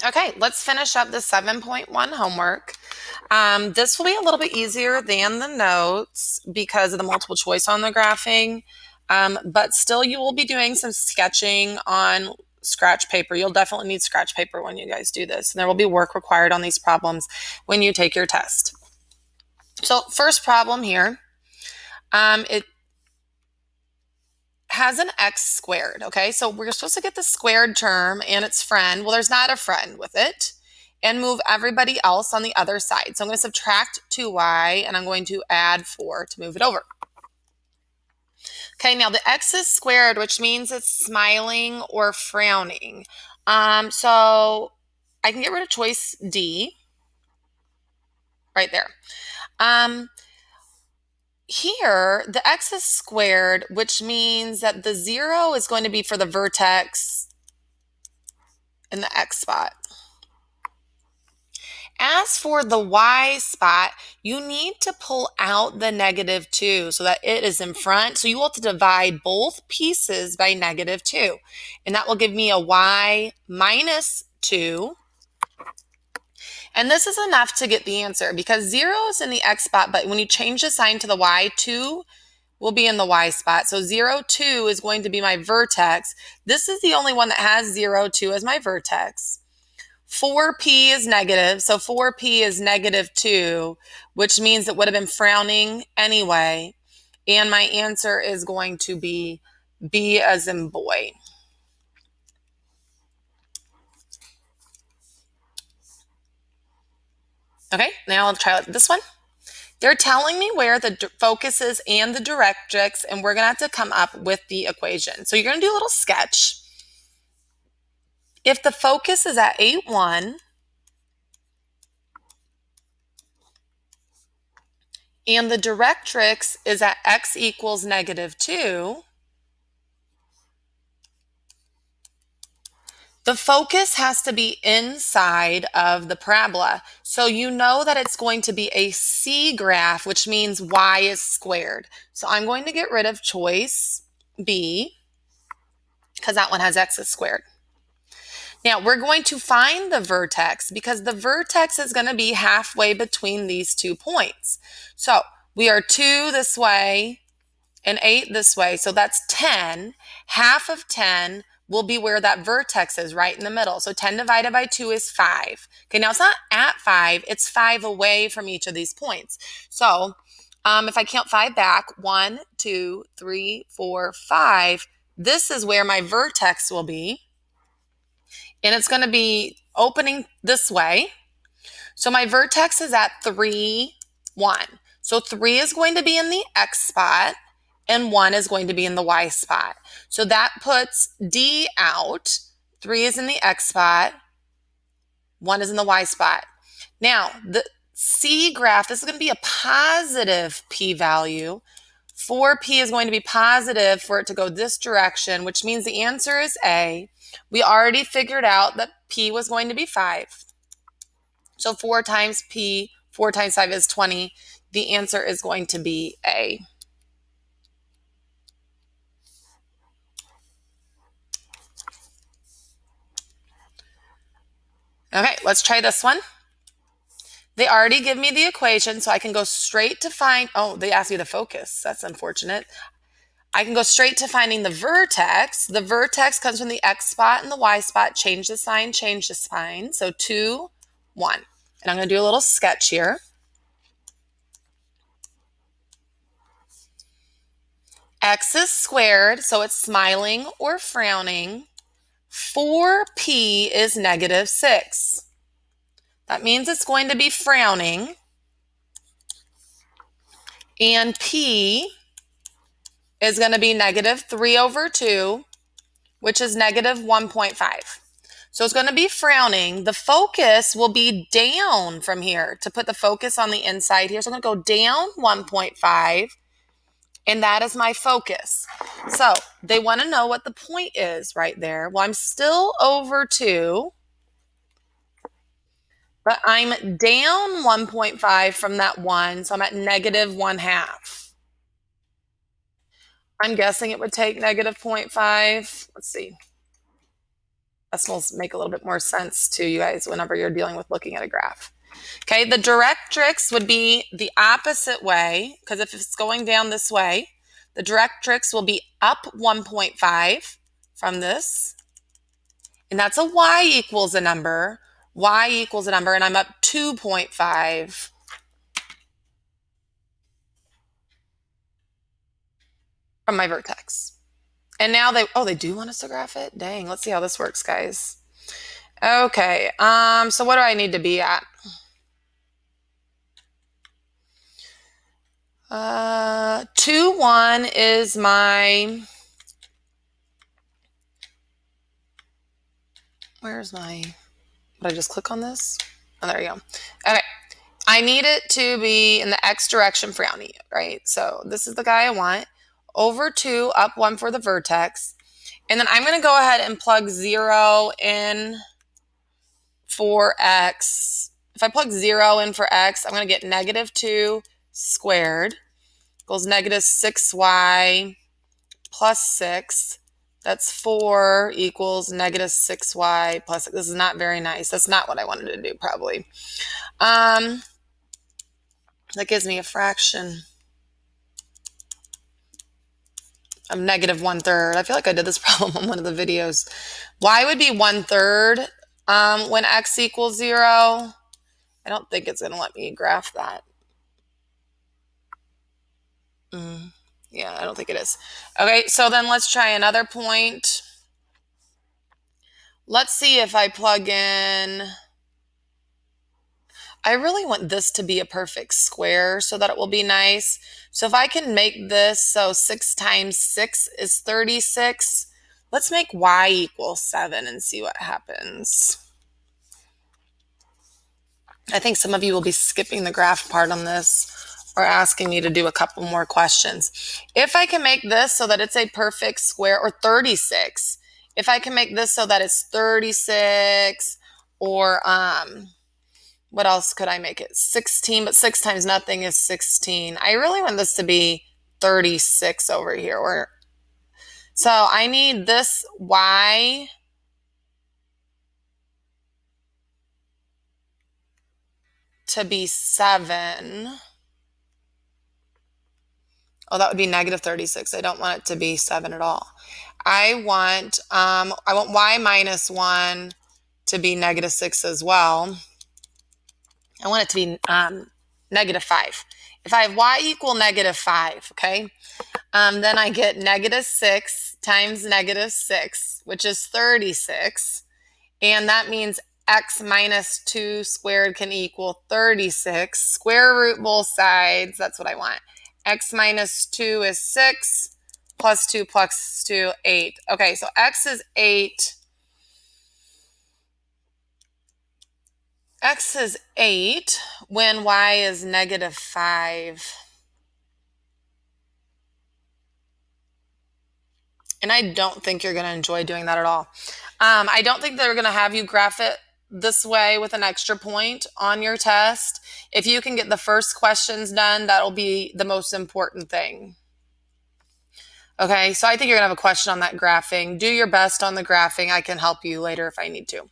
Okay, let's finish up the 7.1 homework. This will be a little bit easier than the notes because of the multiple choice on the graphing, but still you will be doing some sketching on scratch paper. You'll definitely need scratch paper when you guys do this. And there will be work required on these problems when you take your test. So first problem here, it has an x squared, okay? So we're supposed to get the squared term and its friend. Well, there's not a friend with it. And move everybody else on the other side. So I'm going to subtract 2y and I'm going to add 4 to move it over. Okay, now the x is squared, which means it's smiling or frowning. So I can get rid of choice D right there. Here, the x is squared, which means that the 0 is going to be for the vertex in the x spot. As for the y spot, you need to pull out the -2 so that it is in front. So you will have to divide both pieces by -2. And that will give me a y minus 2. And this is enough to get the answer because 0 is in the x spot, but when you change the sign to the y, 2 will be in the y spot. So 0, 2 is going to be my vertex. This is the only one that has 0, 2 as my vertex. 4p is negative, so 4p is -2, which means it would have been frowning anyway. And my answer is going to be B as in boy. Okay, now I'll try this one. They're telling me where the focus is and the directrix, and we're going to have to come up with the equation. So you're going to do a little sketch. If the focus is at 8, 1, and the directrix is at x equals -2, the focus has to be inside of the parabola. So you know that it's going to be a C graph, which means y is squared. So I'm going to get rid of choice B because that one has x squared. Now we're going to find the vertex because the vertex is going to be halfway between these 2 points. So we are 2 this way and 8 this way. So that's 10. Half of 10 will be where that vertex is, right in the middle. So 10 divided by 2 is 5. Okay, now it's not at 5, it's 5 away from each of these points. So if I count 5 back, 1, 2, 3, 4, 5, this is where my vertex will be. And it's going to be opening this way. So my vertex is at 3, 1. So 3 is going to be in the x spot, and 1 is going to be in the y spot. So that puts D out. 3 is in the x spot, 1 is in the y spot. Now, the C graph, this is going to be a positive p-value. 4p is going to be positive for it to go this direction, which means the answer is A. We already figured out that p was going to be 5. So 4 times p, 4 times 5 is 20. The answer is going to be A. Okay, let's try this one. They already give me the equation, so I can go straight to find, oh, they asked me the focus. That's unfortunate. I can go straight to finding the vertex. The vertex comes from the x spot and the y spot. Change the sign, change the sign. So 2, 1. And I'm going to do a little sketch here. X is squared, so it's smiling or frowning. 4p is -6. That means it's going to be frowning. And p is going to be -3/2, which is -1.5. So it's going to be frowning. The focus will be down from here to put the focus on the inside here. So I'm going to go down 1.5, and that is my focus. So they want to know what the point is right there. Well, I'm still over 2, but I'm down 1.5 from that 1, so I'm at -1/2. I'm guessing it would take -0.5. Let's see. decimals make a little bit more sense to you guys whenever you're dealing with looking at a graph. Okay, the directrix would be the opposite way, because if it's going down this way, the directrix will be up 1.5 from this. And that's a y equals a number. Y equals a number, and I'm up 2.5. From my vertex. And now they do want us to graph it? Dang, let's see how this works, guys. Okay, so what do I need to be at? 2, 1 is my, where's my, did I just click on this? Oh, there you go. Okay, I need it to be in the x direction for Brownie, right? So this is the guy I want. Over 2, up 1 for the vertex. And then I'm going to go ahead and plug 0 in for x. If I plug 0 in for x, I'm going to get -2 squared equals -6y plus 6. That's 4 equals -6y plus 6. This is not very nice. That's not what I wanted to do, probably. That gives me a fraction of -1/3. I feel like I did this problem on one of the videos. Y would be 1/3 when x equals 0. I don't think it's going to let me graph that. Yeah, I don't think it is. Okay, so then let's try another point. Let's see if I plug in. I really want this to be a perfect square so that it will be nice. So if I can make this so 6 times 6 is 36, let's make y equal 7 and see what happens. I think some of you will be skipping the graph part on this or asking me to do a couple more questions. If I can make this so that it's a perfect square, or 36, if I can make this so that it's 36, or what else could I make it? 16, but 6 times nothing is 16. I really want this to be 36 over here. So I need this y to be 7. Oh, that would be -36. I don't want it to be 7 at all. I want y minus 1 to be -6 as well. I want it to be -5. If I have y equal -5, okay, then I get -6 times -6, which is 36. And that means x minus 2 squared can equal 36. Square root both sides. That's what I want. X minus 2 is 6, plus 2 plus 2, 8. Okay, so x is 8. X is 8 when y is -5. And I don't think you're going to enjoy doing that at all. I don't think they're going to have you graph it this way with an extra point on your test. If you can get the first questions done, that'll be the most important thing. Okay, so I think you're going to have a question on that graphing. Do your best on the graphing. I can help you later if I need to.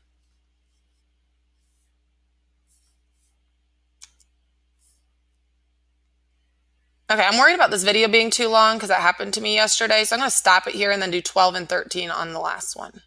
Okay, I'm worried about this video being too long because that happened to me yesterday. So I'm going to stop it here and then do 12 and 13 on the last one.